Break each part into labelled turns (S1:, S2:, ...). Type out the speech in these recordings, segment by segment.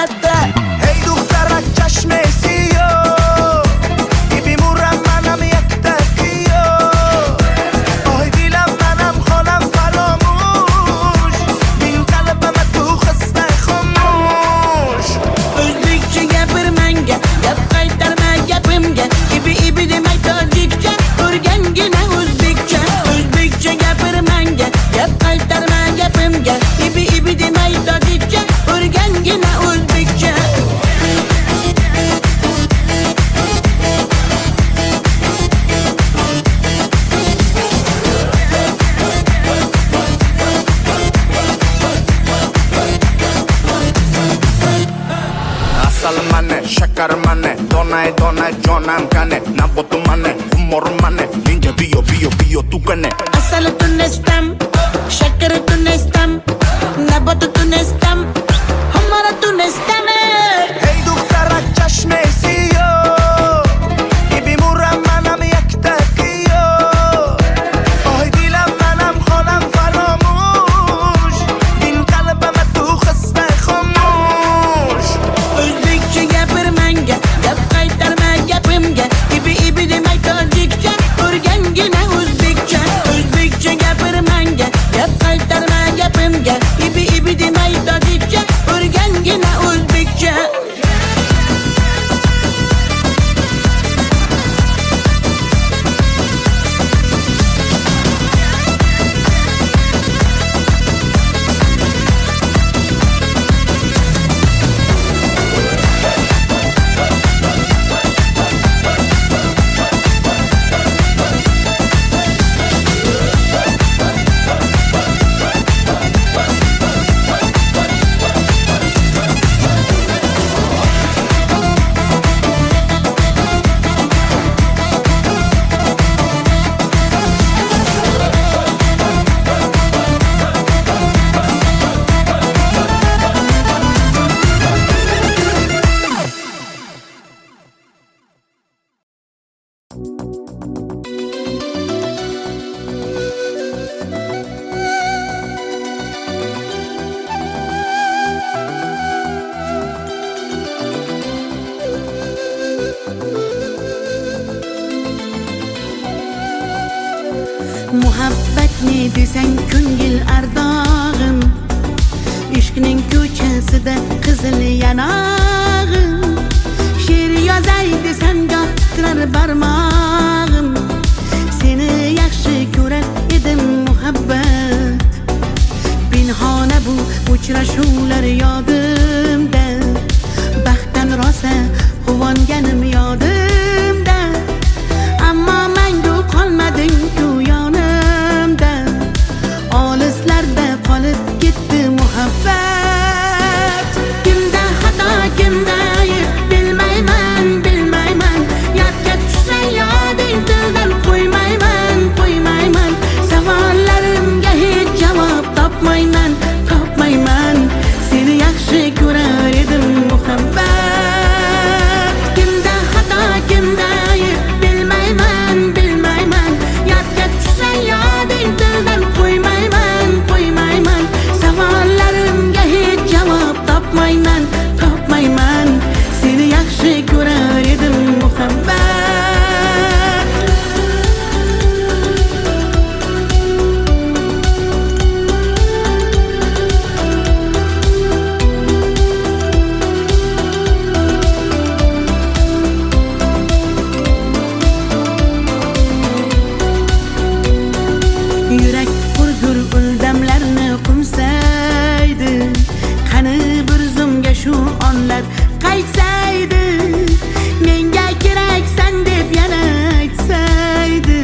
S1: latta.
S2: Hey دخترک چشمسی بیمورم منم یک تکیو آی دیلم منم خانم فراموش بین قلبم تو خسته خاموش
S1: O'zbekcha gapir menga, gap qaytarma gapimga. Ibi demay tojikcha, o'rgangina o'zbekcha. O'zbekcha gapir menga, gap qaytarma gapimga. Ibi demay tojikcha, o'rgangina o'zbekcha.
S2: Asal mane, shakar mane, donay donay jonam kane Nabotu mane, humor mane, ninja biyo tu kane
S1: Asal tunestam, shakar tunestam, nabat tunestam, hamara tunestam.
S2: Hey دخترک چشمسی بیمورم منم یک تکیو آی دیلم منم خانم فراموش بین قلبم تو خسته خاموش
S1: O'zbekcha gapir menga, gap qaytarma gapimga. Ibi demay tojikcha, o'rgangina o'zbekcha. O'zbekcha gapir menga, gap qaytarma gapimga. Ibi demay tojikcha, o'rgangina o'zbekcha. Muhabbat ne desang ko'ngil ardog'im, ishqning ko'chasida qizil yanog'im. She'r yozay desam goh titrar barmog'im, seni yaxshi ko'rar edim muhabbat. Pinhona bu uchrashuvlar yodimda, baxtdan rosa quvonganim yodimda. Ammo mangu qolmading-ku yonimda, olislarda qolib ketdi muhabbat. Kimda xato, kimda ayb bilmayman, yodga tushsa yoding tildan qo'ymayman. Savollarimga hech javob topmayman. Seni yaxshi ko'rar edim muhabbat. Kimda xato, kimda ayb bilmayman, yodga tushsa yoding tildan qo'ymayman. Savollarimga hech javob topmayman. Seni yaxshi ko'rar edim muhabbat. Yurak hurgur uldamlarni qumsaydi, qani bir zumga shu onlar qaytsaydi. Menga keraksan deb yana aytsaydi,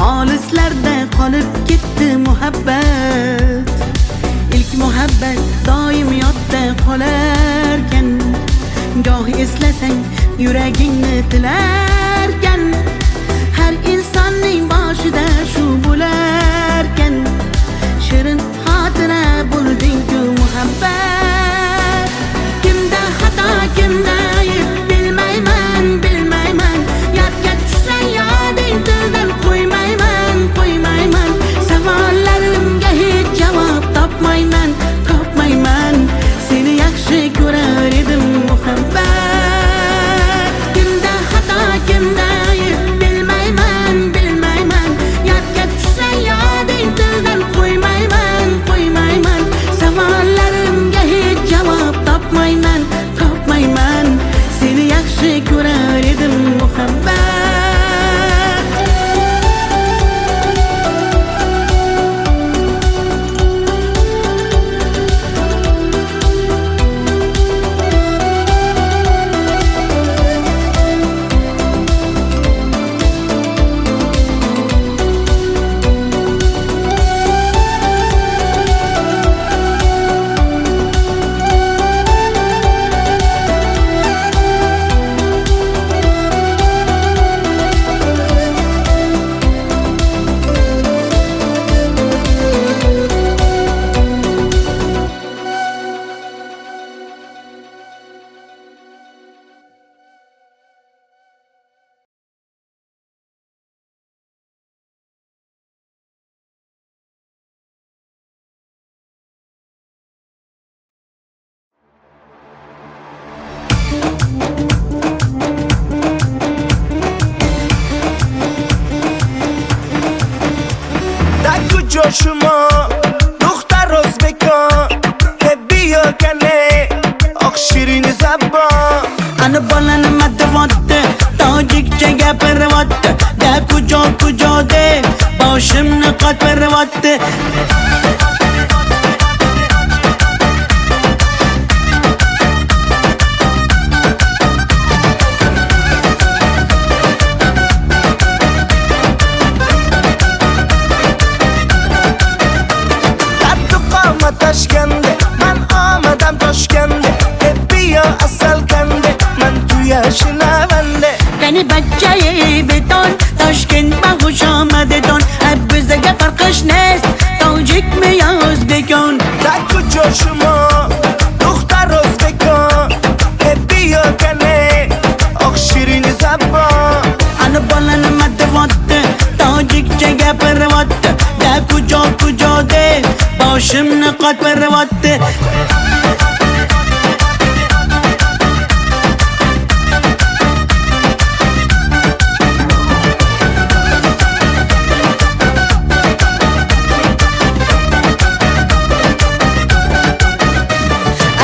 S1: olislarda qolib ketdi muhabbat. İlk muhabbat doim yodda qolarkan, goh eslasang yuragingni tilarkan. Har insonning boshida shu bo'larkan, shirin xotira bo'lding-ku muhabbat. Kimda xato, kimda ayb bilmayman, yodga tushsa yoding tildan qo'ymayman. Savollarimga hech javob topmayman. Seni yaxshi ko'rar muhabbat. Kimda xato kimda ayb bilmayman bilmayman. Yodga tushsa yoding tildan qo'ymayman qo'ymayman. Savollarimga hech javob topmayman topmayman. Seni yaxshi ko'rar edim muhabbat.
S3: شما دختر ازبکان بیا کنه آخ شیرین زبان
S1: Ana balani matvatte tojikcha gapirvatte da kujo de boshimni qotvirvatte.
S3: Toshkende man omadam Toshkende bia asal kande man tu yashnavande
S1: Qani bachchayi beton Toshkent ma xush omadedon bizga farqish nest tojikmi yo o'zbekon.
S3: da kujo shuma dukhtar o'zbekon bia kane oq shirin zabon
S1: Ana balani matvatte tojikcha gapirvatte da kujo de boshimni qotvirvatte.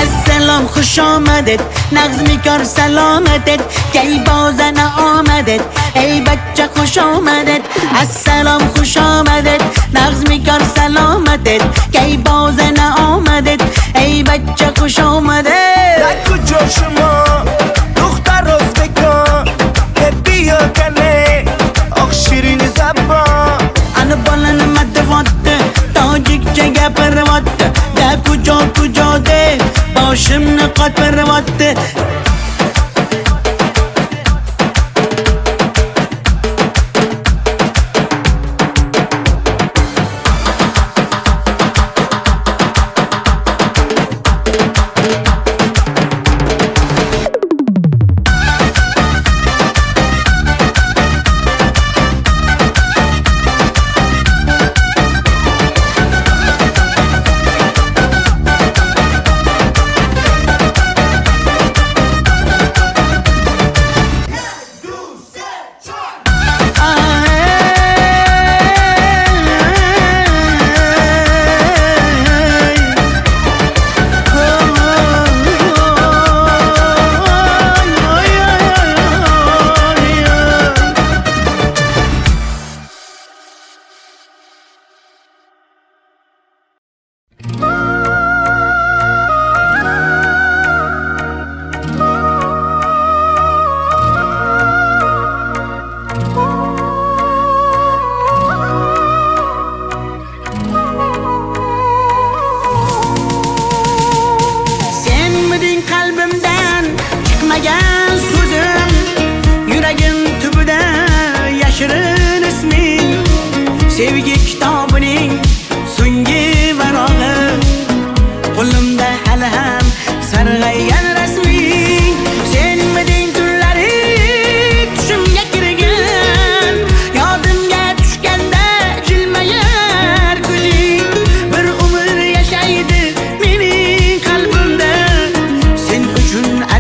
S1: Assalom xush omadet nag'zmi kor salomatet kay bozana omadet ey bachcha xush omadet. Assalom xush omadet nag'zmi kor salomatet kay bozana omadet ey bachcha xush omadet.
S3: da kujo shuma dukhtar o'zbekon bia kane oq shirin zabon
S1: Ana balani matvatte tojikcha gapirvatte da kujo de boshimni qotvirvatte.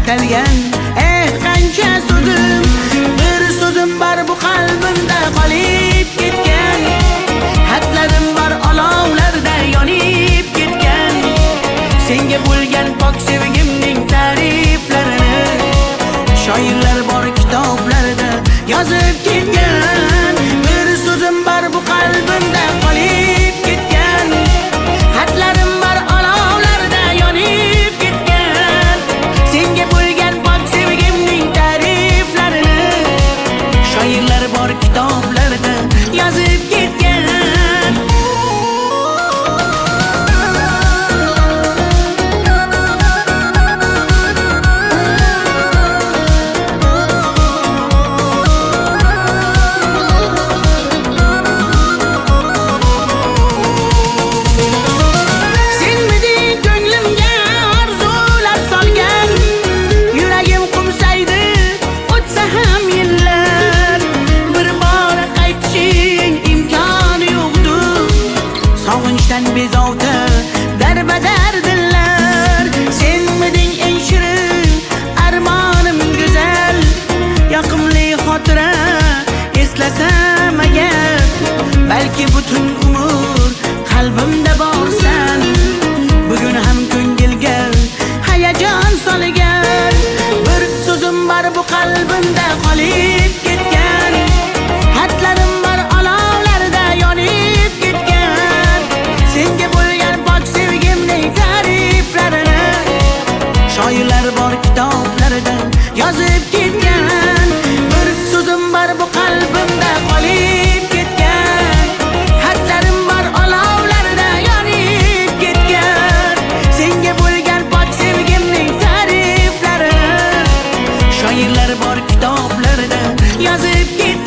S1: atalgan qancha so'zim, bir so'zim bor bu qalbimda qolib ketgan. Xatlarim bor olovlarda yonib ketgan. Senga bo'lgan pok sevgimning ta'riflarini shoirlar bor kitoblarda yozib ketgan. Bir so'zim bor bu qalbimda qolib ketgan. Xatlarim bor olovlarda yonib ketgan. Senga bo'lgan pok sevgimning ta'riflarini shoirlar bor kitoblarda yozib ketgan. Bezovta darbadar dillar, senmiding eng shirin armonim go'zal. Yoqimli xotira eslasam agar, balki butun umr qalbimda borsan. Bugun ham ko'ngilga hayajon solgan. Bir so'zim bor bu qalbimda qolib ketgan. Xatlarim bor olovlarda yonib ketgan. Senga bo'lgan pok sevgimning ta'riflarini shoirlar bor kitoblarda yozib ketgan. Bir so'zim bor bu qalbimda qolib ketgan. Xatlarim bor olovlarda yonib ketgan. Senga bo'lgan pok sevgimning ta'riflarini shoirlar bor kitoblarda yozib ketgan.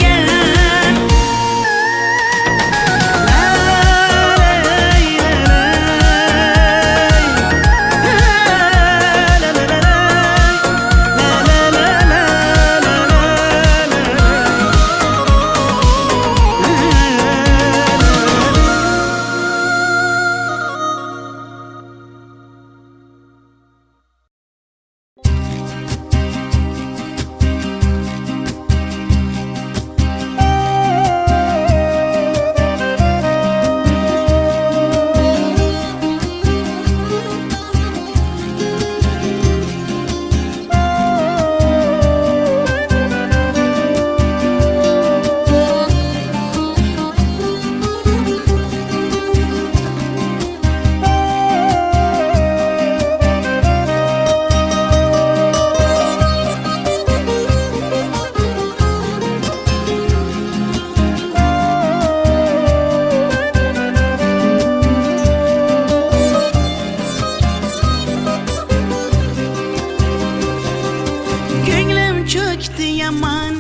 S1: Yaman,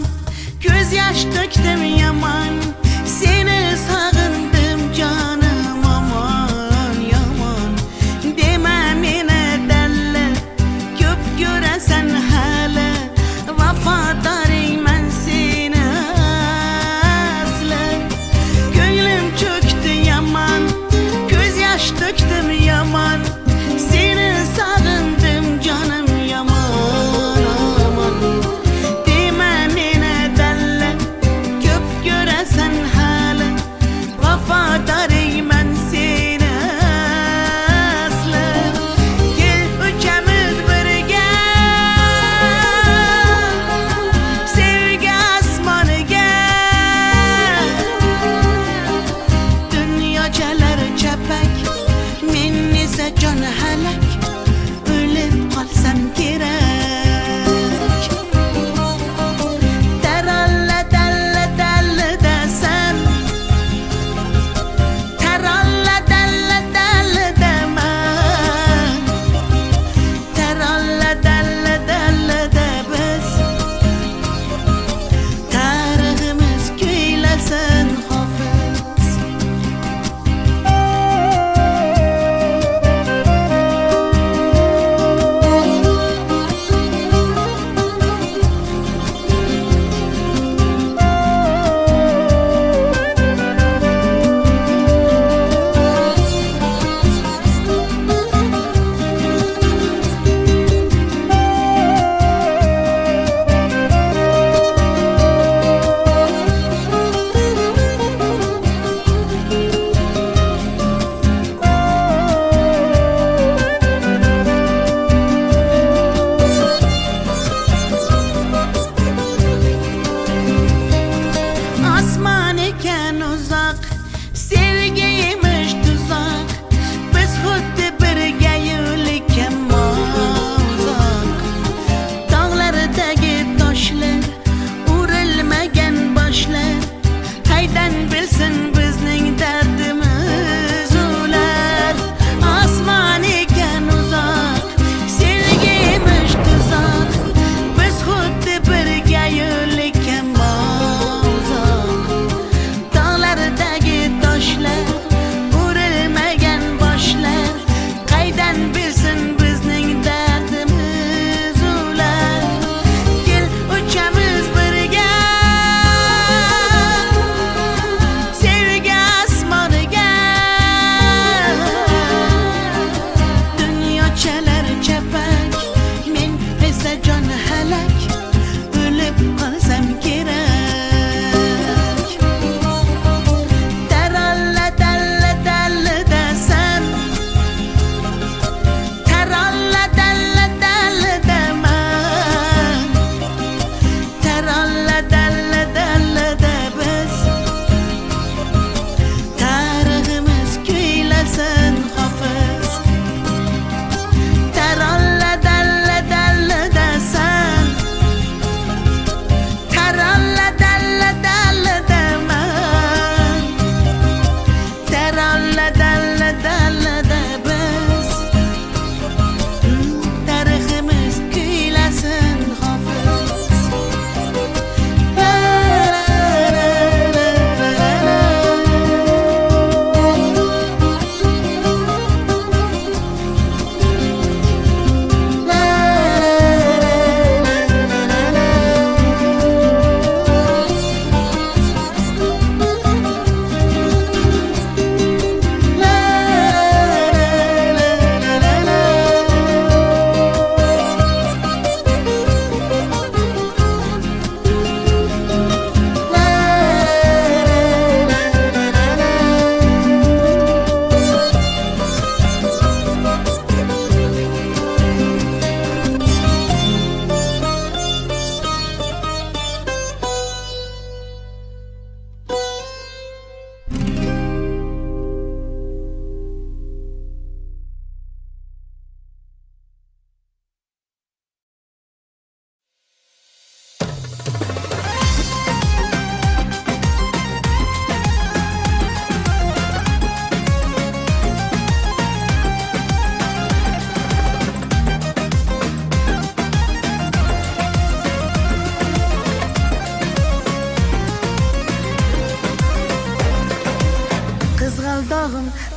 S1: göz yaş döktüm yaman. Seni sağındım canım aman yaman. Deme mene delle, köp göresen hala. Vafadarım ben seni asla. Gönlüm çöktü yaman, göz yaş döktüm yaman. Seni sağındım canım yaman aman. Sen hala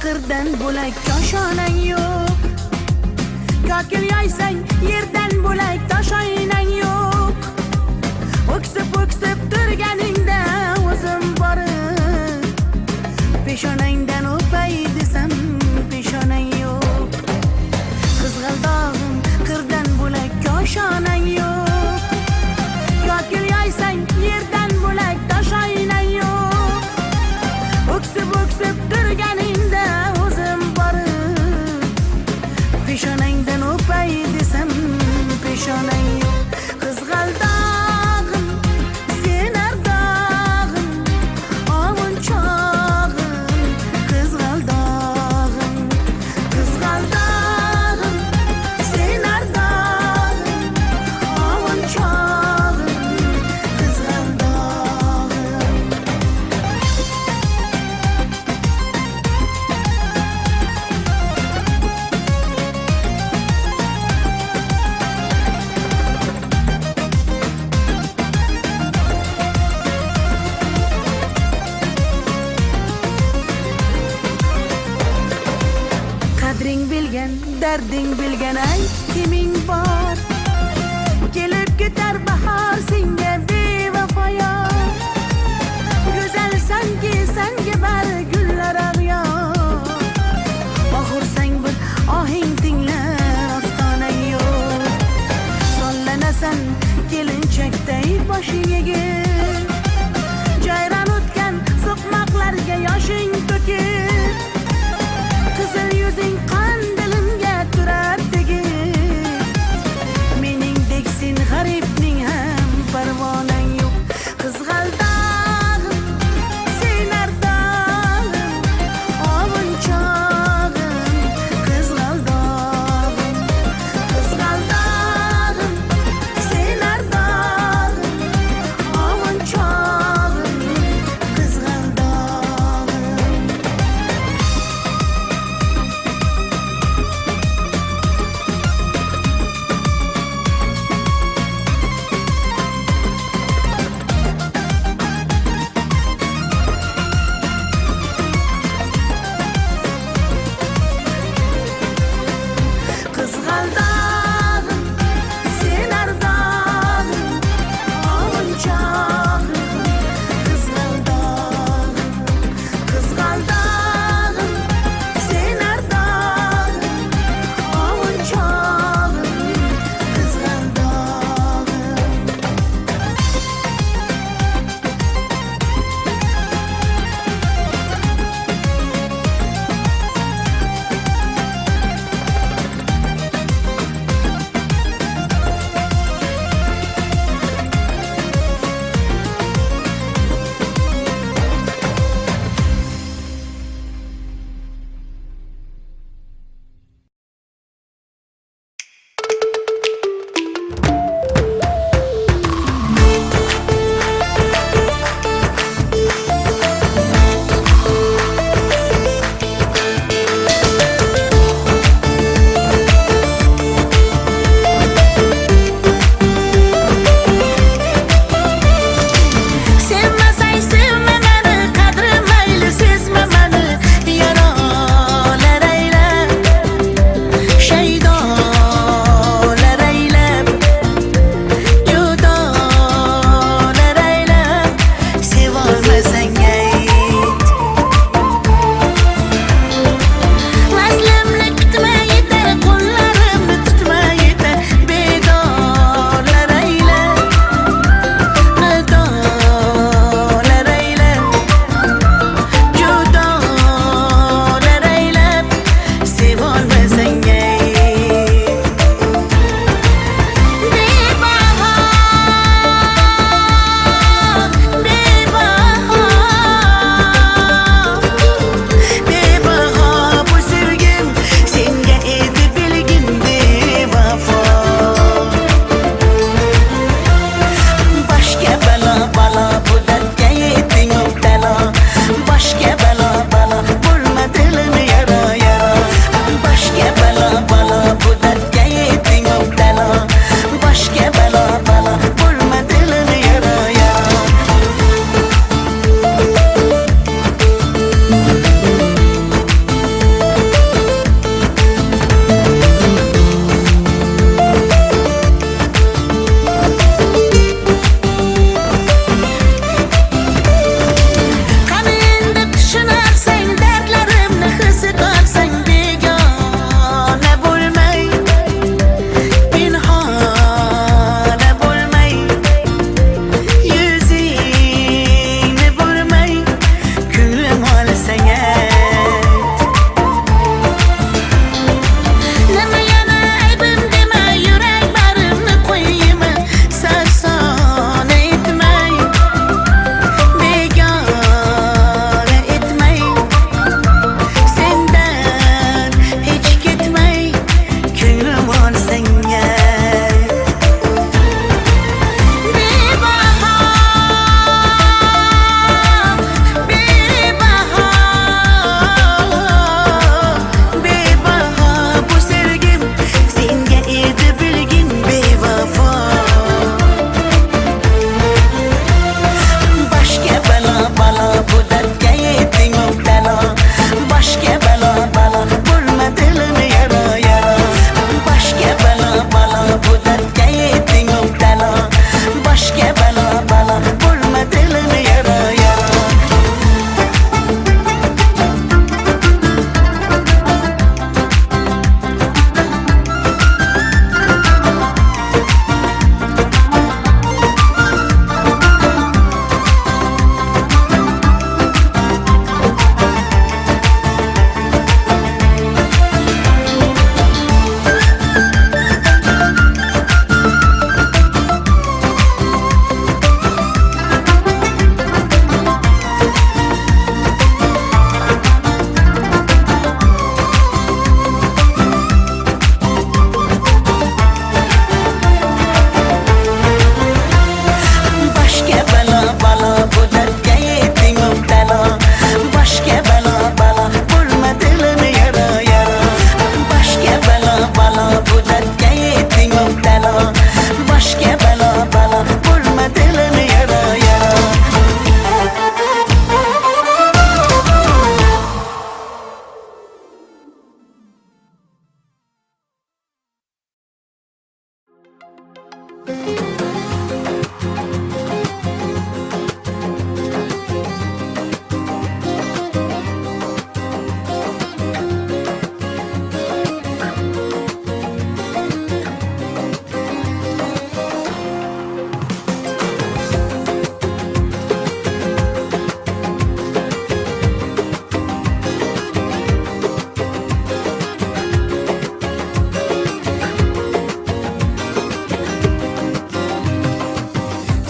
S1: qirdan bo'lak koshonang yo'q. Kokil yoysang yerdan bo'lak toshoynang yo'q. O'ksib turganingda o'zim borib peshonangdan o'pay desam peshonang yo'q. Qizg'aldog'im qirdan bo'lak koshonang yo'q. Kokil yoysang yerdan bo'lak toshoynang yo'q. O'ksib turganingda o'zim borib peshonangdan o'pay desam peshonang yo'q. Qizg'aldog'im sen ardog'im ovun chog'im. Qizg'aldog'im sen ardog'im ovun chog'im. Qizg'aldog'im qadring bilgan, darding bilgan ayt kiming bor. Kelib ketar bahor senga bevafoyor. Go'zalsanki senga bari gullar ag'yor. Oxursang bir ohing tinglar ostonang yo'q. Sollanasan kelinchakday boshing egib. Jayron o'tgan so'qmoqlarga yoshing to'kib. Qizil yuzing qon dilimga turar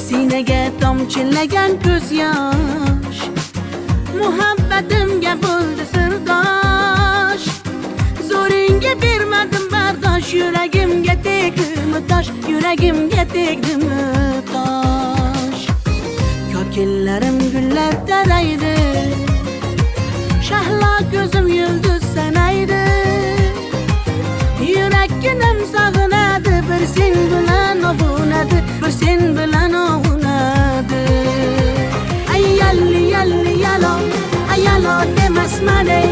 S1: Sinaga tomchilagan ko'z yosh, muhabbatimga bo'ldi sirdosh. Zo'ringga bermadim bardosh, yuragimga tegdimi tosh, yuragimga tegdimi tosh. Kokillarim gullar taraydi, shahlo ko'zim yulduz sanaydi. Yurakkinam sog'inadi, bir sen bilan ovunadi, bir sen bilan ovunadi. Ay yalli yalli yalo, ay yalo demasman ey,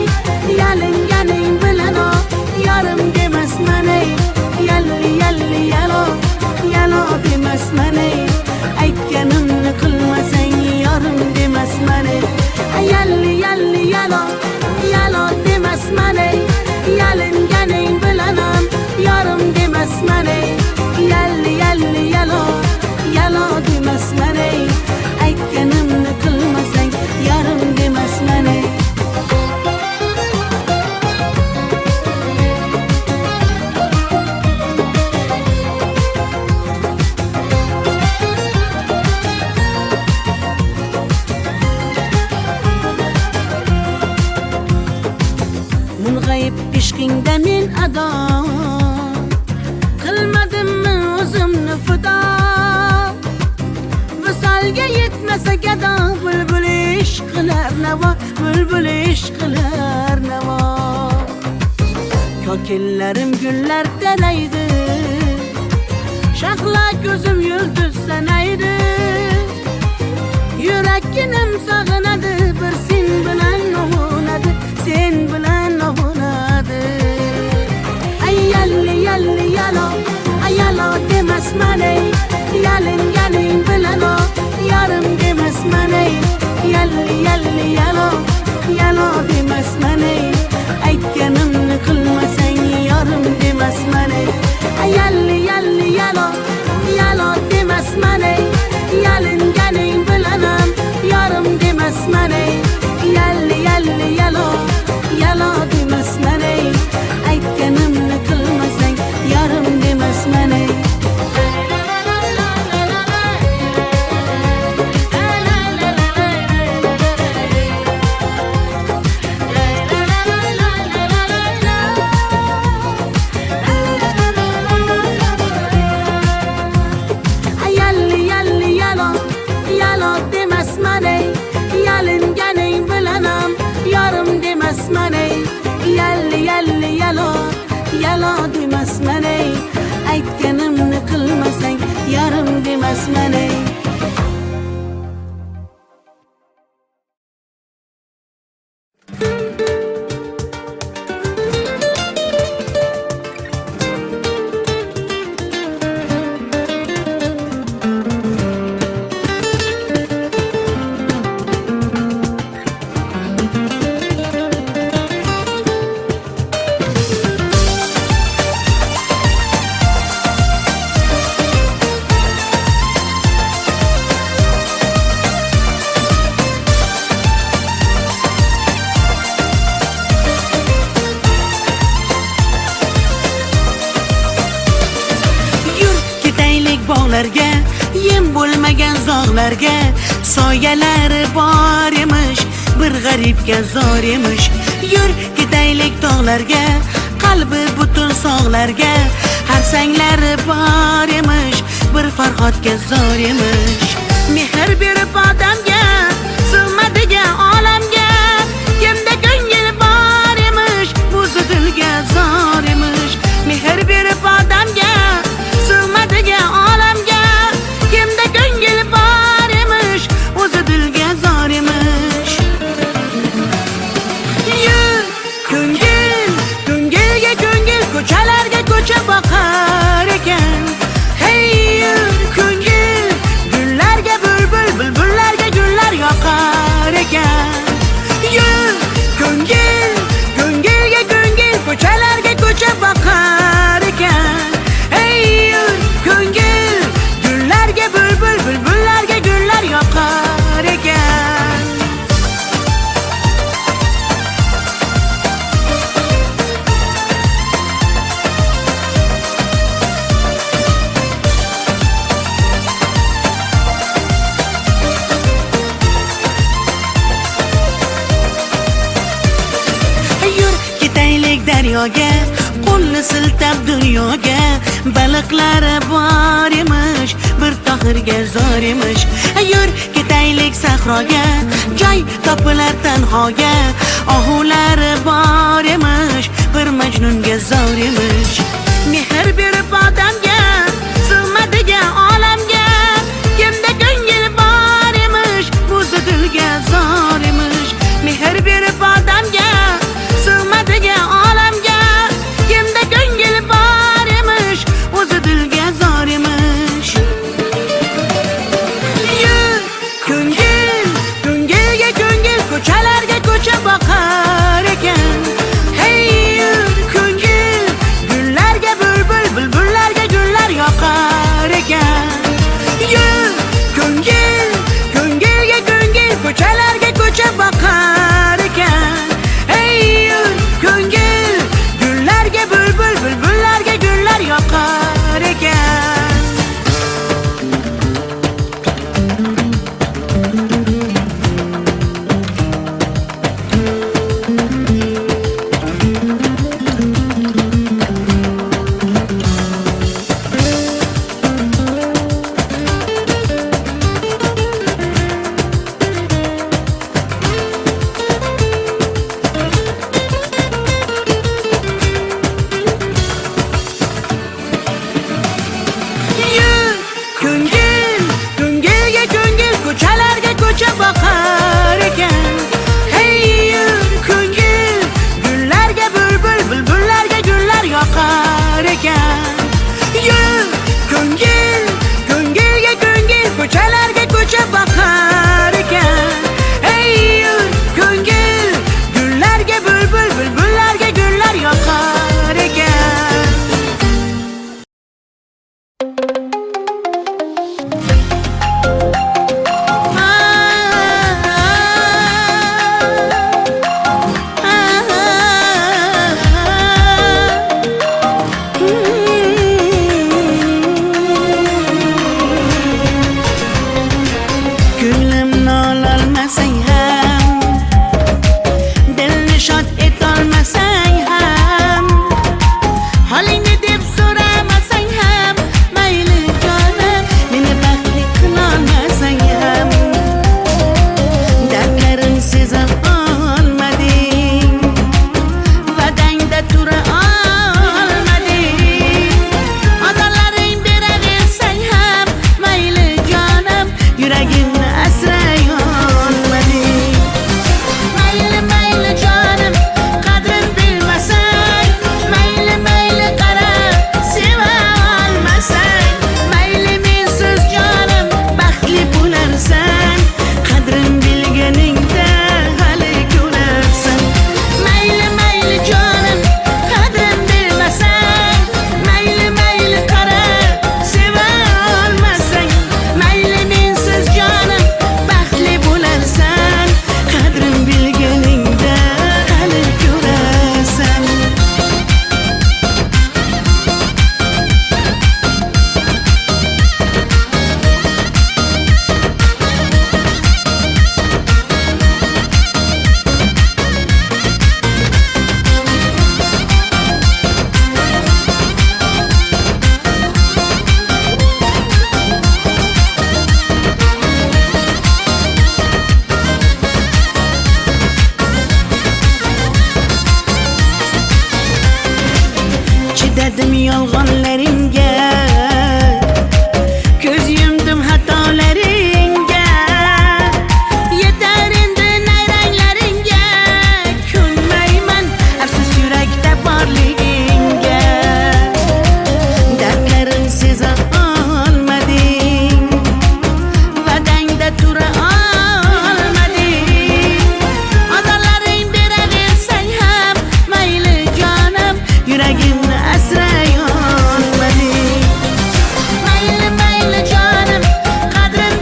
S1: yalinganing bilan o, yarim demasman ey. Yalli yalli yalo, yalo demasman ey, aytganimni qilmasang yarim demasman ey. Ay yalli yalli yalo, yalo demasman ey, yalinganing bilan ham yarim demasman ey. Yalli yalli yalo, yalo demasman ey, aytganimni qilmasang yarim demasman ey. Mung'ayib ishqingda men ado, qilmadimmi o'zimni fido. Visolga yetmasa gado, bulbul ishq qilar navo, bulbul ishq qilar navo. Kokillarim gullar taraydi, shahlo ko'zim yulduz sanaydi. Yurakkinam sog'inadi, bir sen bilan ovunadi, sen bilan ovunadi. Ay yalli yalli yalo, ay yalo demasman ey, yalinganing bilan o, yarim demasman ey. Yalli yalli yalo, yalo demasman ey, aytganimni qilmasang yarim demasman ey. Ay yalli yalli yalo, yalo demasman ey, yalinganing bilan ham yarim demasman ey. Yalli yalli yalo, yalo demasman ey, aytganimni qilmasang yarim demasman ey. Yalli yalli yalo, yalo demasman ey, yalinganing bilan ham yarim demasman ey. Yalli yalli yalo, yalo demasman ey, aytganimni qilmasang yarim demasman ey. Bog'larga, yem bo'lmagan zog'larga, soyalari bor emish, bir g'aribga zor emish. Yur ketaylik tog'larga, qalbi butun sog'larga, harsanglari bor emish, bir farhodga zor emish. Mehr berib odamga, sig'madigan olamga, kimda ko'ngil bor emish, o'zi dilga zor emish. Mehr berib odamga, sig'madigan olamga, kimda ko'ngil bor emish, o'zi dilga zor emish. Yur ko'ngil, ko'ngilga ko'ngil, ko'chalarga ko'cha boqar ekan. Hey yur daryoga, qo'lni siltab dunyoga. Baliqlari bor emish, bir tohirga zor emish. Yur ketaylik sahroga, joy topilar tanhoga. Ohulari bor emish, bir majnunga zor emish. Mehr berib odamga, sig'madigan olamga. Kimda ko'ngil bor emish, o'zi dilga zor emish. Mehr berib odamga, sig'madigan olamga. Kimda ko'ngil bor emish, o'zi dilga zor emish. Yur ko'ngil, ko'ngilga ko'ngil, ko'chalarga ko'cha boqar ekan. Hey yur ko'ngil, gullarga bulbul, bulbullarga gullar yoqar ekan. Yur ko'ngil, ko'ngilga ko'ngil, ko'chalarga ko'cha boqar ekan. Hey yur ko'ngil, gullarga bulbul, bulbullarga gullar yoqar ekan. Yur ko'ngil, ko'ngilga ko'ngil, ko'chalarga ko'cha boqar ekan. Hey yur ko'ngil, gullarga bulbul, bulbullarga gullar yoqar ekan. Yur ko'ngil, ko'ngilga ko'ngil, ko'chalarga ko'cha boqar ekan. Hey yur ko'ngil, gullarga bulbul, bulbullarga gullar yoqar ekan. Ko'nglimni ololmasang ham, dilni shod etolmasang ham, holingni deb so'ramasang ham, mayli jonim, meni baxtli qilolmasang ham, dardlarim seza olmading, va'dangda tura olmading, ozorlaring beraversang ham, mayli jonim, yuragimni asray olmading. Mayli mayli jonim, qadrin bilmasang, mayli mayli qarab seva olmasang, mayli mensiz jonim baxtli bo'larsan, qadrin bilganingda hali ko'rarsan. Mayli mayli jonim, qadrin bilmasang, mayli mayli qarab seva olmasang, mayli mensiz jonim baxtli bo'larsan, qadrin bilganingda hali ko'rarsan. Chidadim yolg'onlaringga, ko'z yumdim xatolaringga. Yetar endi nayranglaringga, ko'nmayman afsus yurakda borligingga. Dardlarim seza olmading, va'dangda tura olmading, ozorlaring beraversang ham, mayli jonim, yuragimni asray olmading. Mayli mayli jonim, qadrin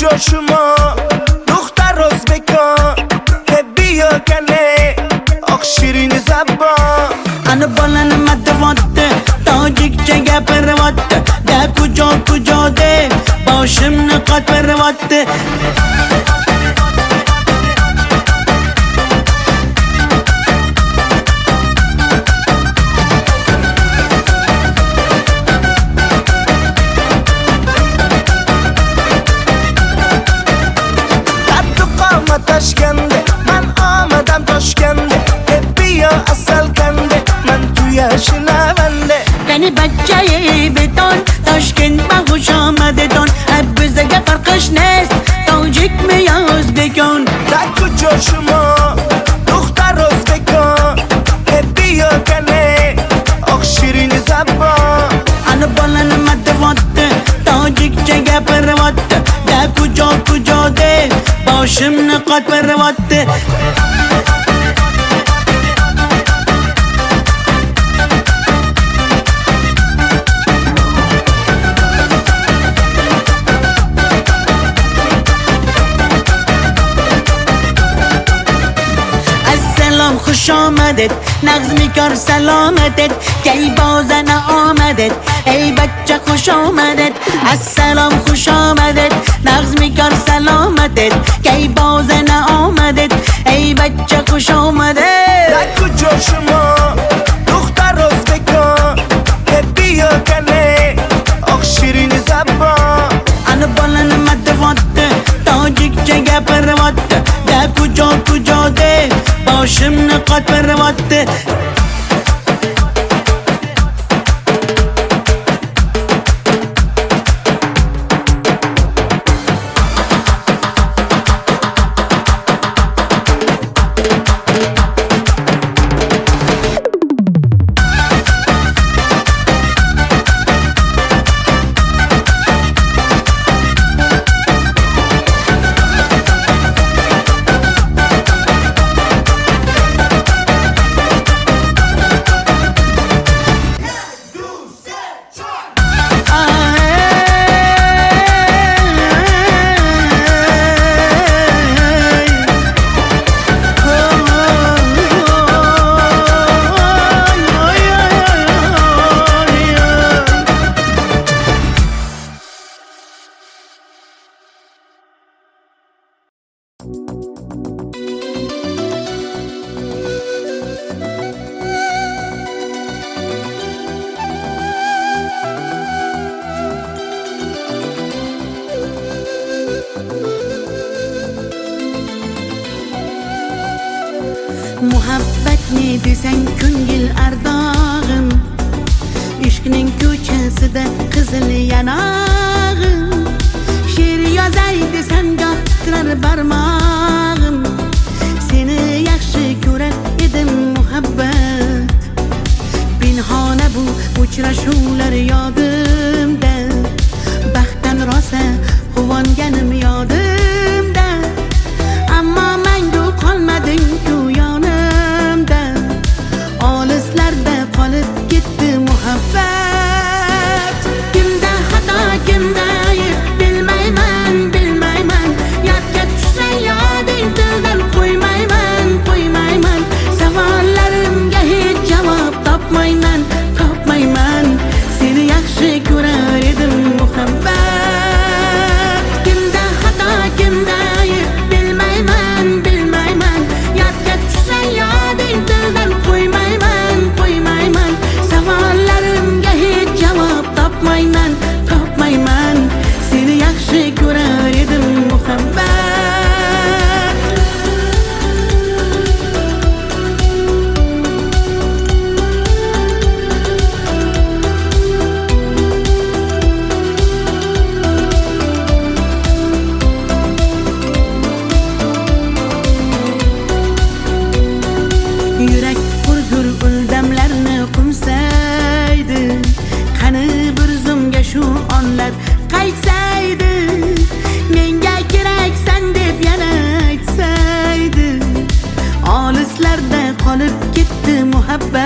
S3: کجا شما دختر ازبکان که بیا کنه آخ شیرین زبان
S1: انا بالن مدواته تاجیک چگه پرواته ده کجا ده باشم نقاط پرواته
S3: تشکنده من آمدم تاشکنده بیا اصل کنده من توی شنونده
S1: یعنی بچه بدون تاشکند با خوش آمده دون بزگه فرقش نیست تاجیک میاز بکن
S3: در کجا شما دختر ازبکان که بیا کنه آخ شیرین زبان
S1: انا بالن مدواته تاجیک چگه پرواته ده کجا ده باشم نقاط پرواته السلام خوش آمدید نغز میکار سلامتت کی بازن آمدید ای بچه خوش آمدید السلام خوش آمدید نغز میکار سلامتت کی بازن آمدید ای بچه خوش آمدید
S3: در کجا شما دختر ازبکان که بیا کنه آخ شیرین زبان
S1: انا بالن مدواته تاجیک چگه پرواته ده کجا ده باشم نقاط پرواته muhabbatni desang ko'ngil ardog'im ishqning ko'chasida qizil yanog'im she'r yozay desam goh titrar barmog'im seni yaxshi ko'rar edim muhabbat pinhona bu uchrashuvlar yodimda baxtdan rosa quvonganim yodimda ammo mangu qolmading ku yonimda olislarda qolib ketdi muhabbat kimda xato kimda ayb bilmayman yodga tushsa yoding dildan qo'ymayman savollarimga hech javob topmayman seni yaxshi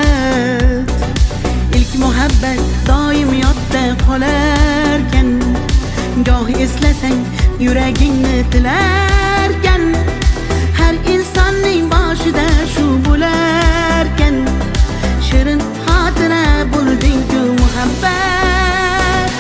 S1: muhabbat. İlk muhabbat doim yodda qolarkan, goh eslasang yuragingni tilarkan. Har insonning boshida shu bo'larkan, shirin xotira bo'lding-ku muhabbat.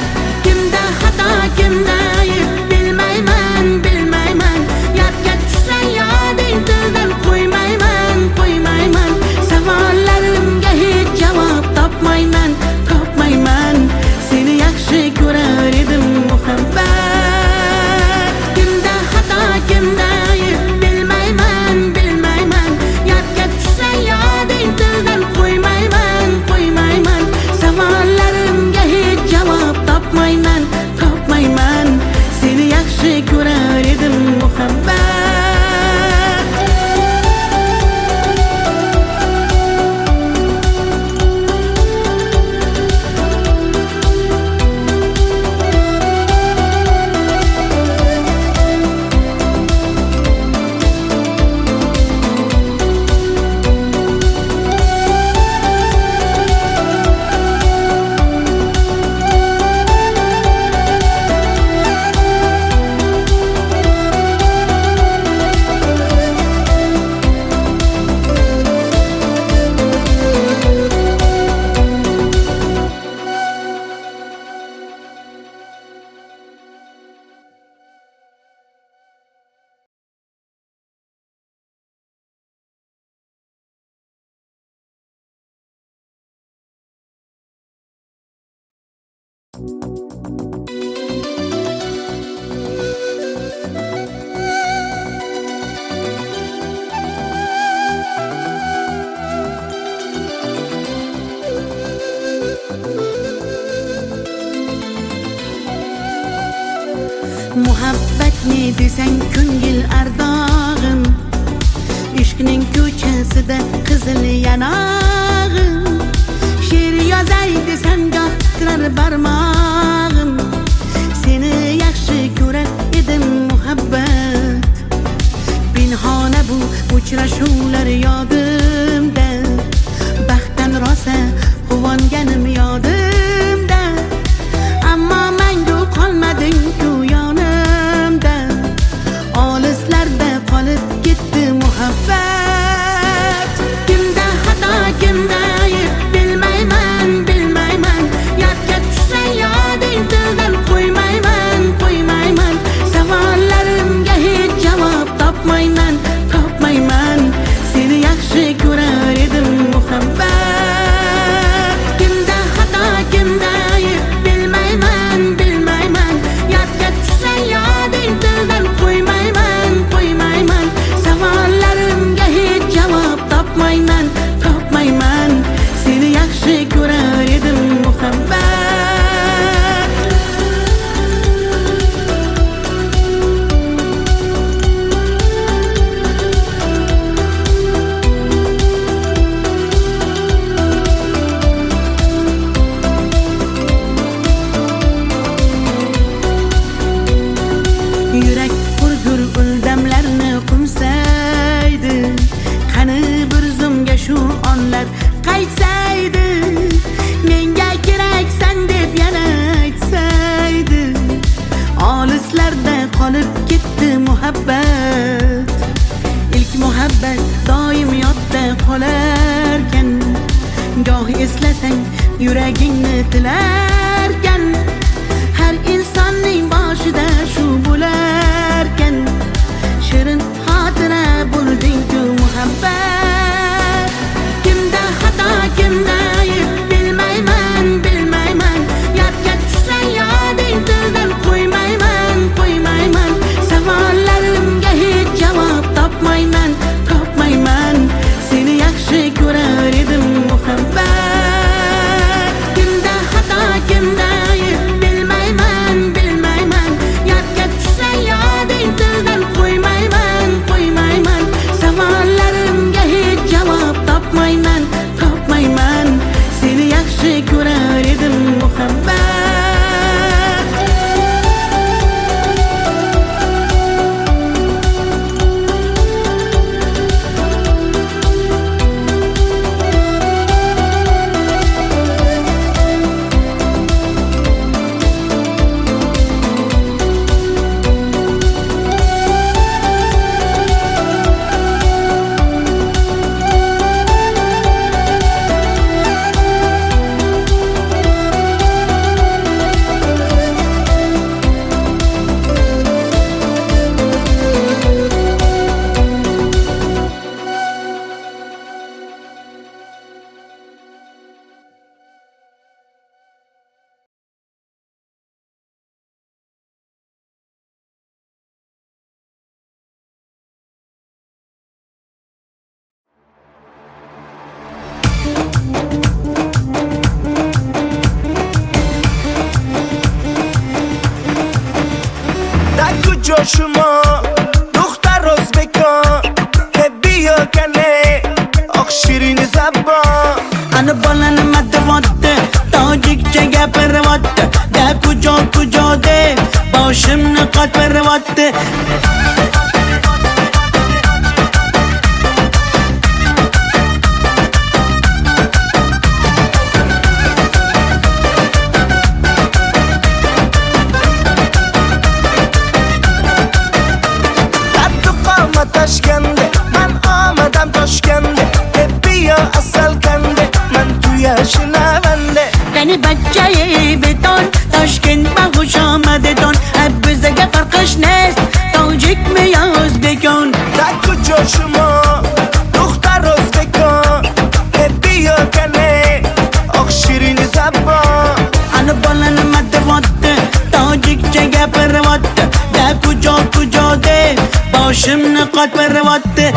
S1: Kimda xato, kimda ayb bilmayman, bilmayman. Yodga tushsa yoding tildan qo'ymayman, qo'ymayman. Savollarimga hech javob topmayman, topmayman. Seni yaxshi ko'rar edim muhabbat. Kimda xato, kimda ayb bilmayman, bilmayman. Yodga tushsa yoding tildan qo'ymayman, qo'ymayman. Savollarimga hech javob topmayman, topmayman. Seni yaxshi ko'rar edim muhabbat. Muhabbat ne desang ko'ngil ardog'im, ishqning ko'chasida qizil yanog'im. She'r yozay desam goh titrar barmog'im, seni yaxshi ko'rar edim muhabbat. Pinhona bu uchrashuvlar yodimda, baxtdan rosa quvonganim yodimda. Ammo mangu qolmading-ku yonimda, olislarda qolib ketdi muhabbat. Kimda xato, kimda ayb bilmayman, bilmayman. Yodga tushsa yoding tildan qo'ymayman, qo'ymayman. Savollarimga hech javob topmayman, topmayman. Seni yaxshi ko'rar edim muhabbat. Kimda xato, kimda ayb bilmayman, bilmayman. Yodga tushsa yoding tildan qo'ymayman, qo'ymayman. Savollarimga hech javob topmayman, topmayman. Seni yaxshi ko'rar edim muhabbat. Yurak hurgur uldamlarni qumsaydi, qani bir zumga shu onlar qaytsaydi. Menga keraksan deb yana aytsaydi, olislarda qolib ketdi muhabbat. İlk muhabbat doim yodda qolarkan, goh eslasang yuragingni tilarkan. Har insonning boshida shu bo'larkan, shirin xotira bo'lding-ku muhabbat. Kimda xato, kimda ayb bilmayman, bilmayman. Yodga tushsa yoding tildan qo'ymayman, qo'ymayman. Savollarimga hech javob topmayman, topmayman. Seni yaxshi ko'rar edim muhabbat. Kimda xato, kimda ayb bilmayman, bilmayman. Yodga tushsa yoding tildan qo'ymayman, qo'ymayman. Savollarimga hech
S3: شما دختر ازبکان که بیا کنه آخ شیرین زبان
S1: انا بالن مدواته تاجیک چگه پرواته ده کجا ده باشم نقاط پرواته
S3: تشکنده من آمدم تاشکنده بیا اصل کنده من توی شنونده
S1: یعنی بچه بیتون تاشکند با خوش آمده تون بزگه فرقش نیست تاجیک میاز بکن
S3: در کجا شما دختر ازبکان بیا کنه آخ شیرین زبان
S1: انا بالن مدواته تاجیک چگه پرواته ده کجا ده باشم نقاط پرواته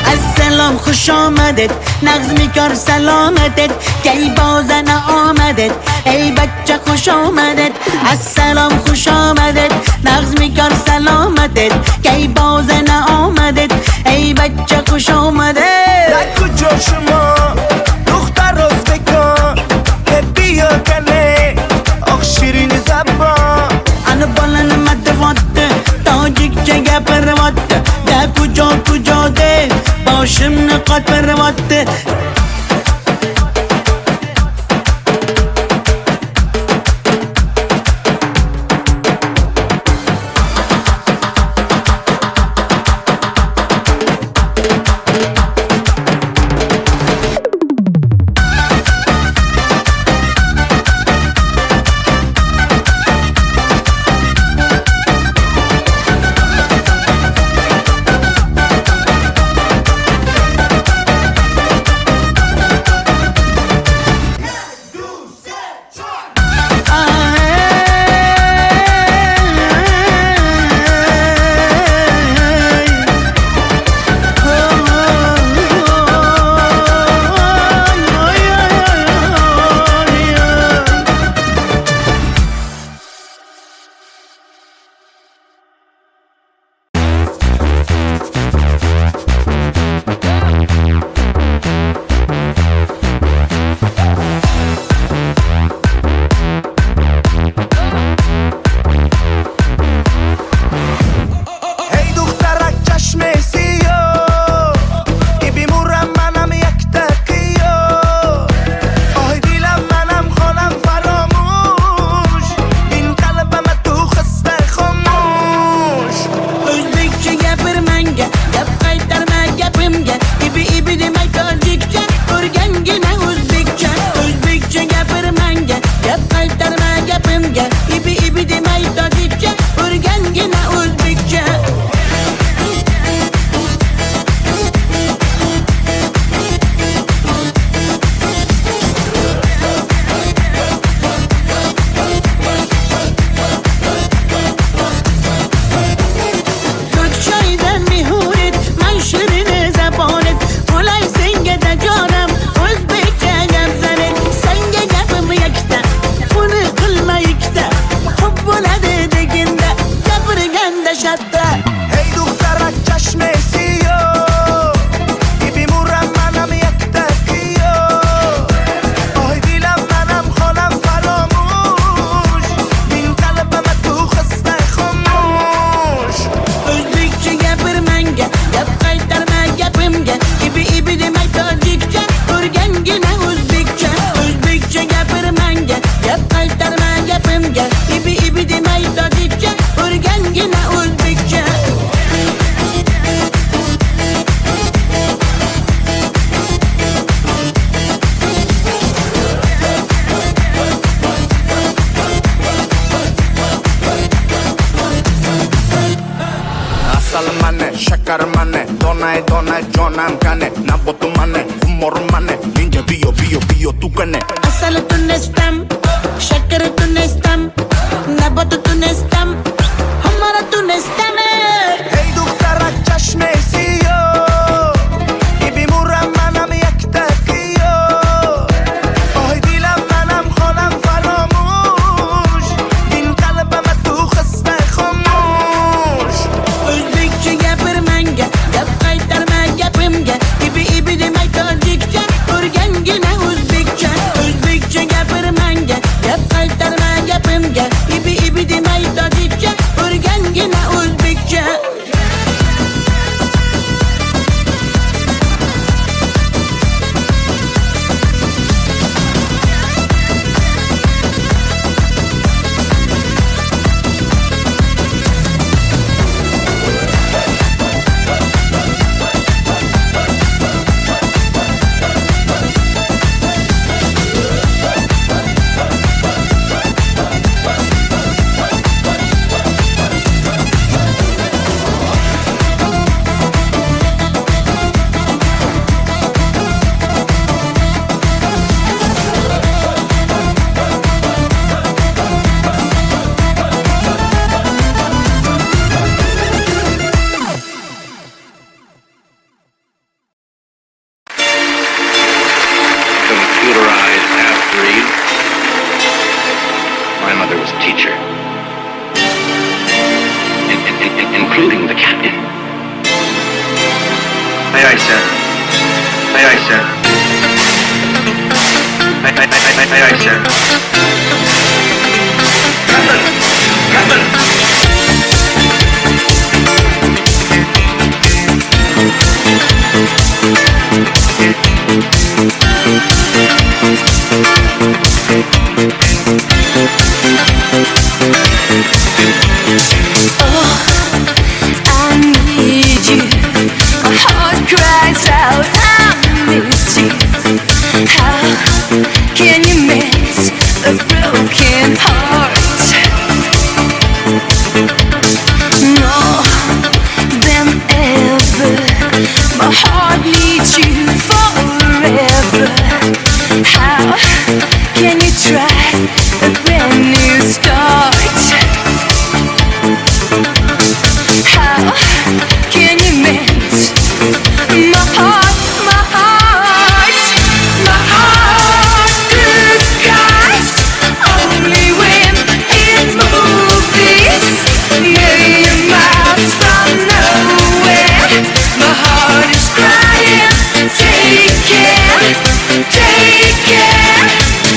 S1: السلام خوش آمدید نغز میکار سلامتت کی بازن آمدید ای بچه خوش آمدید السلام خوش آمدید نغز میکار سلامتت کی بازن آمدید ای بچه خوش آمدید
S3: در کجا شما دختر ازبکان بیا کنه آخ شیرین زبان
S1: انا بالن مدواته تاجیک چگه پرواته ده کجا ده باشم نقاط پرواته
S2: şeker mane Donay jonam kane Nabotu mane, humor mane Ninja biyo tu kane
S1: Asal tu nestam, şeker tu nestam Nabotu tu nestam Hamara tu دونستنه
S3: ای دخترک چشم سیاه بیمورم منم یک تقیه آی دیلم منم خانم فراموش این قلبم تو خسته خاموش
S1: Özbekçe gapirmanga gap qaytarma gapimga ibi demay tojikcha o'rgangina o'zbekcha O'zbekcha gapirmanga gap qaytarma gapimga ibi demay tojikcha o'rgangina o'zbekcha
S4: Computerized half-breed. My mother was a teacher, including the captain. Aye, aye, sir. Aye, aye, sir. Aye, aye, sir. Captain! Captain!
S5: I need you. My heart cries out, I miss you. How can you mend a broken heart? More than ever, my heart needs you forever. How can you try a brand new start? How can you mend my heart, my heart, my heart? Good guys only win in movies. Million miles from nowhere, my heart is crying. Take care, take care.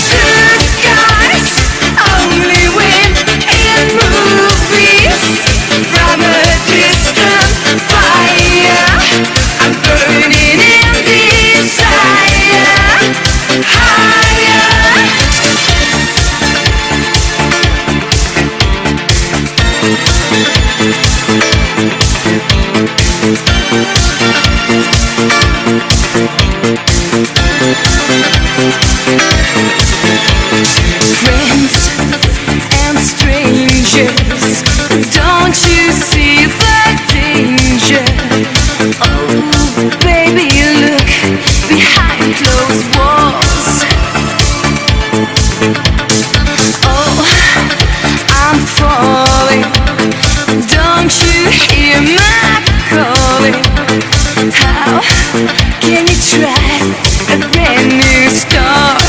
S5: Good guys only win in movies. From a distant fire, I'm burning in desire. Higher. Friends and strangers, don't you see the danger? Oh, baby, look behind closed walls. Oh, I'm falling. Don't you hear my calling? How can you try a brand new start?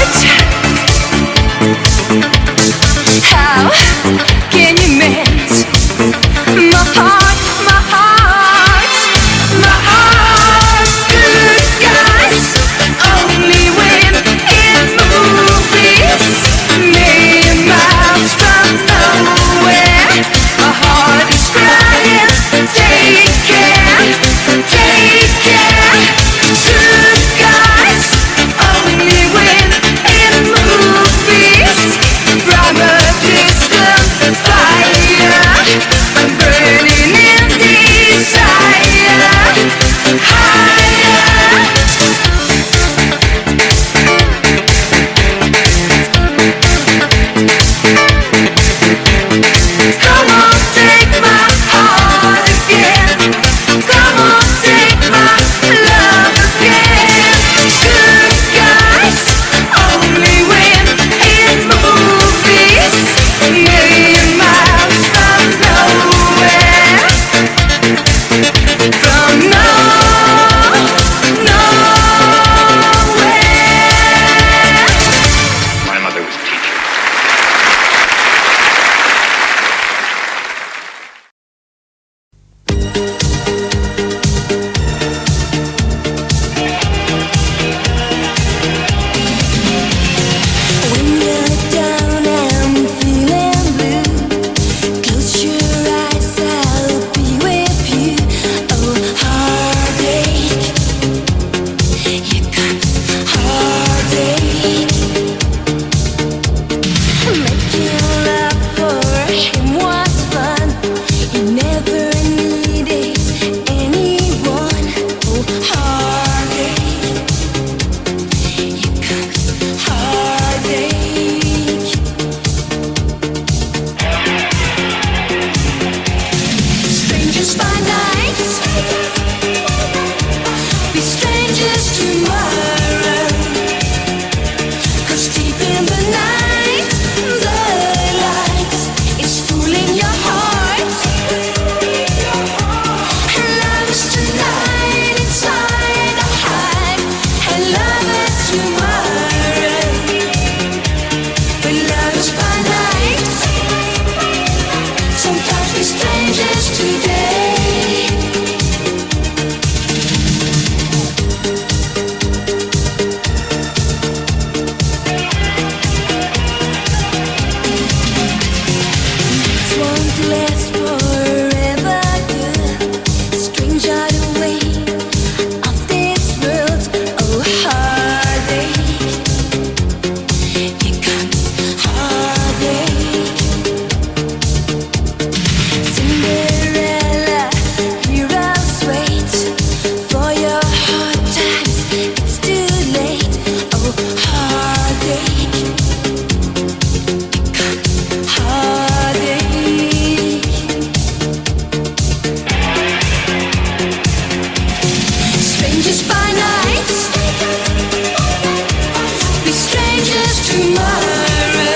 S5: tomorrow.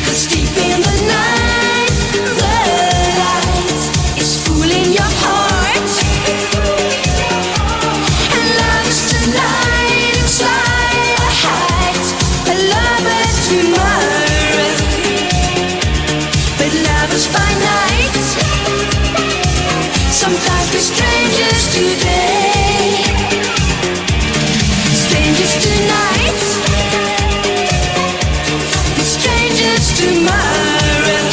S5: 'Cause deep in the night, the light is fooling your heart. And love is tonight inside your heart. I love it tomorrow. But love is by night. Sometimes we're strangers today, strangers tonight, we're strangers tomorrow.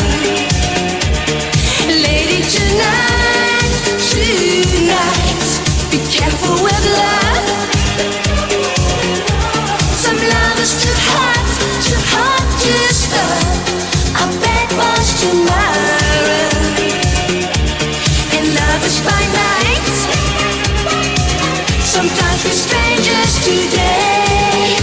S5: Lady tonight, tonight, be careful with love. Some love is too hot to stop. I bet was tomorrow. And love is by night. Sometimes we're strangers today.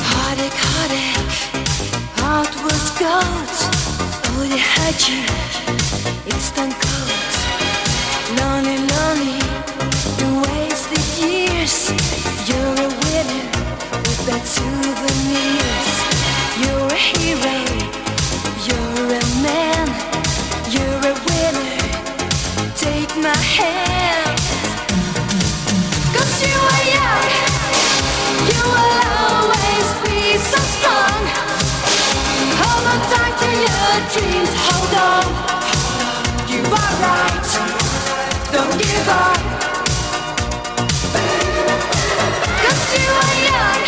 S5: Heartache, heartache, heart was gold. Oh, they had you, it's done cold. Lonely, lonely, you wasted years. You're a winner with that souvenirs. You're a hero, you're a man, you're a winner. Take my hand. 'Cause you are young, you will always be so strong. Hold on tight to your dreams, hold on. You are right, don't give up. 'Cause you are young,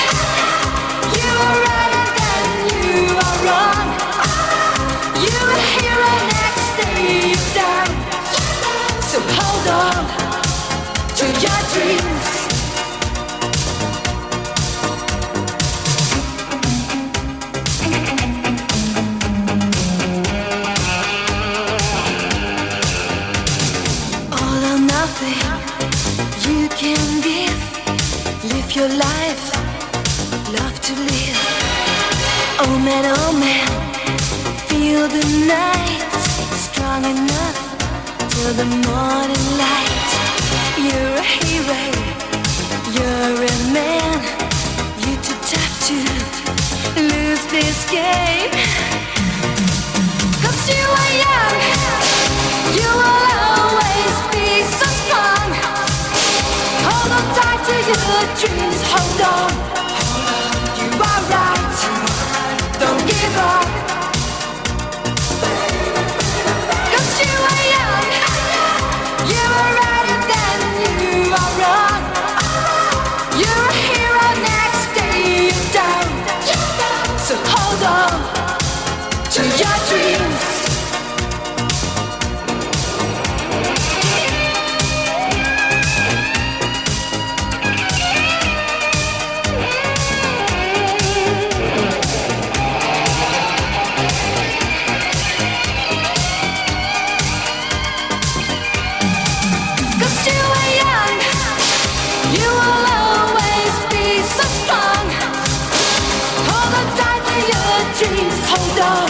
S5: you are right and you are wrong. You're a hero, next day you're down. So hold on to your dreams. All or nothing you can give. Live your life, love to live. Oh man, feel the night. Strong enough till the morning light. You're a hero, you're a man. You're too tough to lose this game. 'Cause you are young, you will always be so strong. Hold on tight to your dreams, hold on. You are right, don't give up. 'Cause you are young, you are right and then you are wrong. You're a hero, next day you're down. So hold on to your dreams. Dreams, hold on.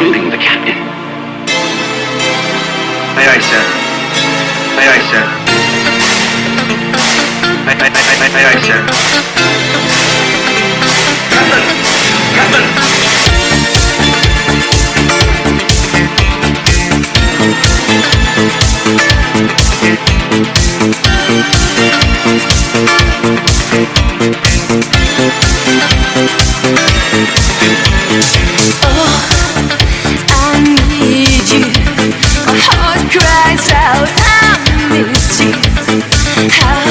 S4: including the captain. Aye, aye, sir. Aye, aye, sir. Aye, aye, aye, aye, aye, aye, sir. Captain! Captain!
S5: I need you. My heart cries out, I miss you. How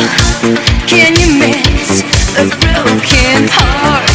S5: can you miss a broken heart?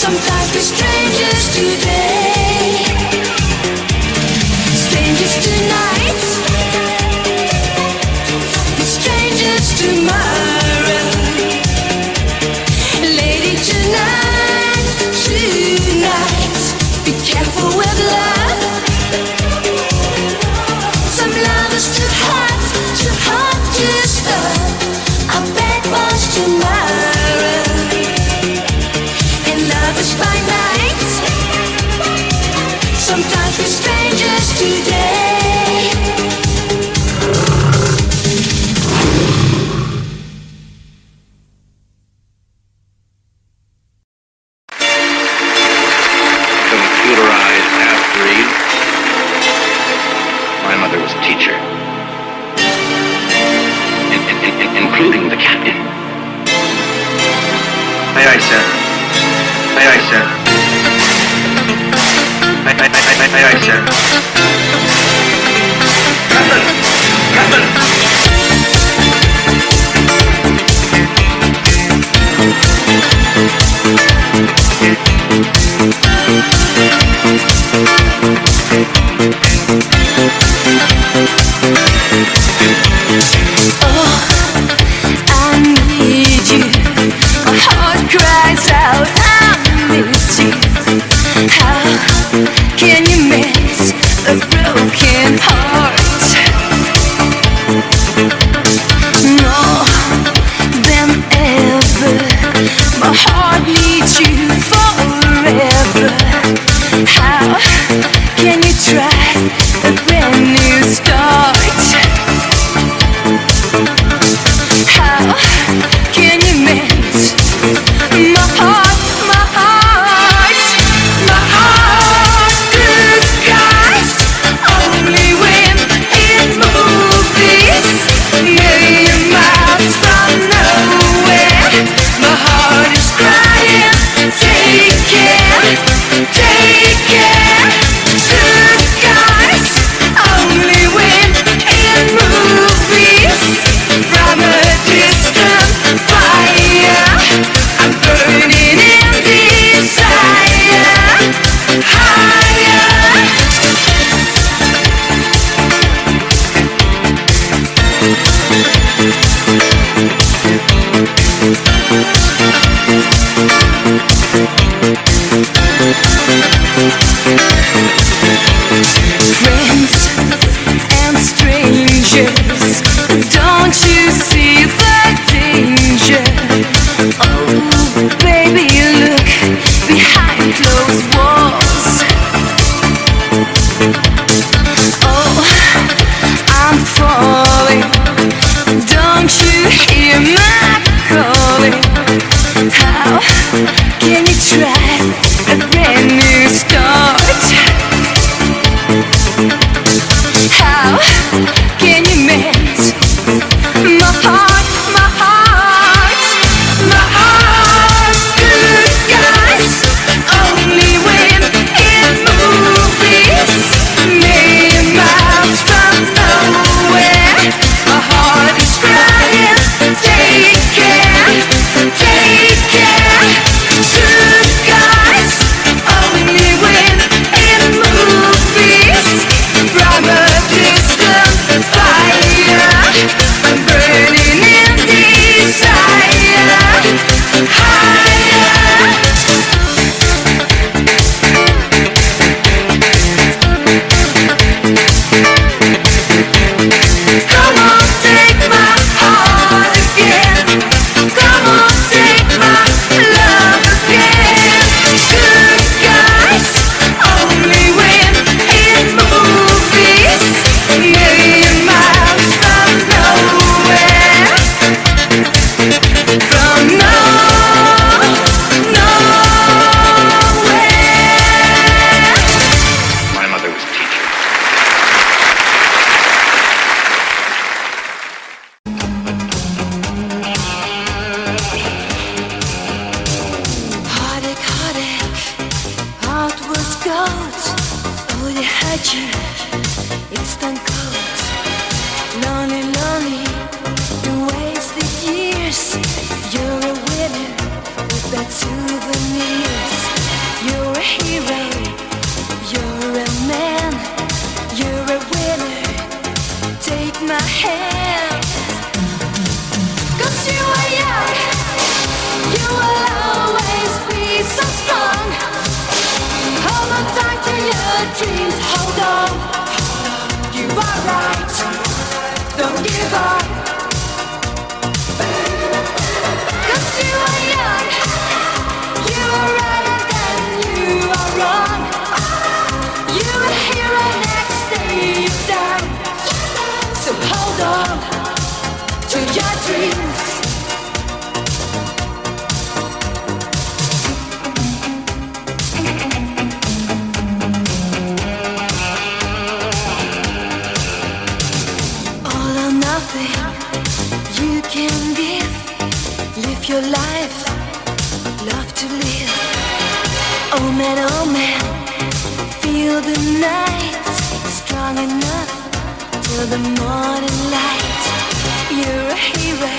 S5: Sometimes we're strangers today, strangers tonight, strangers tomorrow. Lady tonight, tonight, be careful with love. Some love is too hot to stop. I bet was tomorrow. And love is by night. Sometimes we're strangers today.
S4: Computerized half-breed. My mother was a teacher. Including the captain. Aye, aye, sir. Aye, aye, sir. Aye, aye, aye, aye, aye, aye, sir. Captain! Captain!
S5: I need you. My heart cries out, I miss you. How can you mend a broken heart? More than ever, my heart needs you forever. How can you try a brand new start? How can you mend my heart, my heart, my heart? Good guys only win in movies, million miles from nowhere. My heart is crying, take care, take care. Good guys only win in movies. From a distant fire, I'm burning in desire. Higher. Friends and strangers, don't you see the danger? Oh, baby, look behind closed walls. Oh, I'm falling. Don't you hear my calling? How can you try a brand new start? How can you mend my heart, my heart, my heart? Good guys only win in movies, million miles from nowhere. My heart is crying, take care, take care. Good guys only win in movies. From a distant fire, I'm burning in desire. Higher. Come on, take my heart again. Come on, take my love again. Good guys only win in movies, million miles from nowhere. From nowhere.
S4: My mother was a teacher.
S5: Heartache, heartache, heart was gold. Oh, they had you, it's done cold. Lonely, lonely, you wasted years. You're a winner with that souvenirs. your dreams. Hold on, you are right. Don't give up. 'Cause you are young, you are right and then you are wrong. You're a hero, next day you're down. So hold on to your dreams. All or nothing you can give. Live your life, love to live. Oh man, feel the night. Strong enough till the morning light. You're a hero,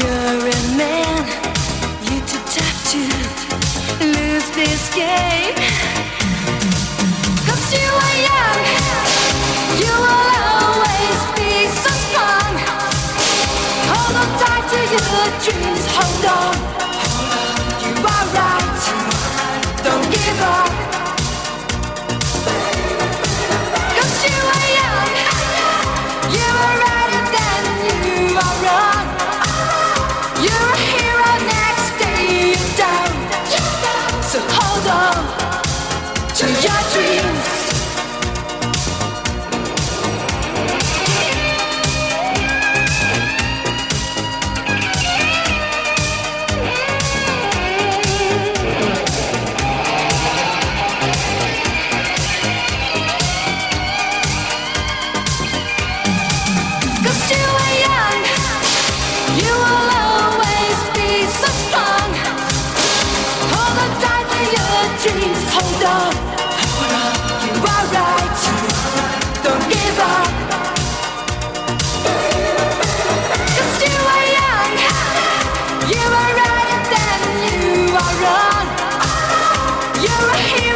S5: you're a man. You're too tough to lose this game. 'Cause you are young, you will always be so strong. Hold on tight to your dreams, hold on. You are right, don't give up. 'Cause you are young, you are right and then you are wrong. You're a hero, next day you're down. So hold on to your dreams. Dreams, hold on, you are right, don't give up. 'Cause you are young, you are right and then you are wrong. You're a hero.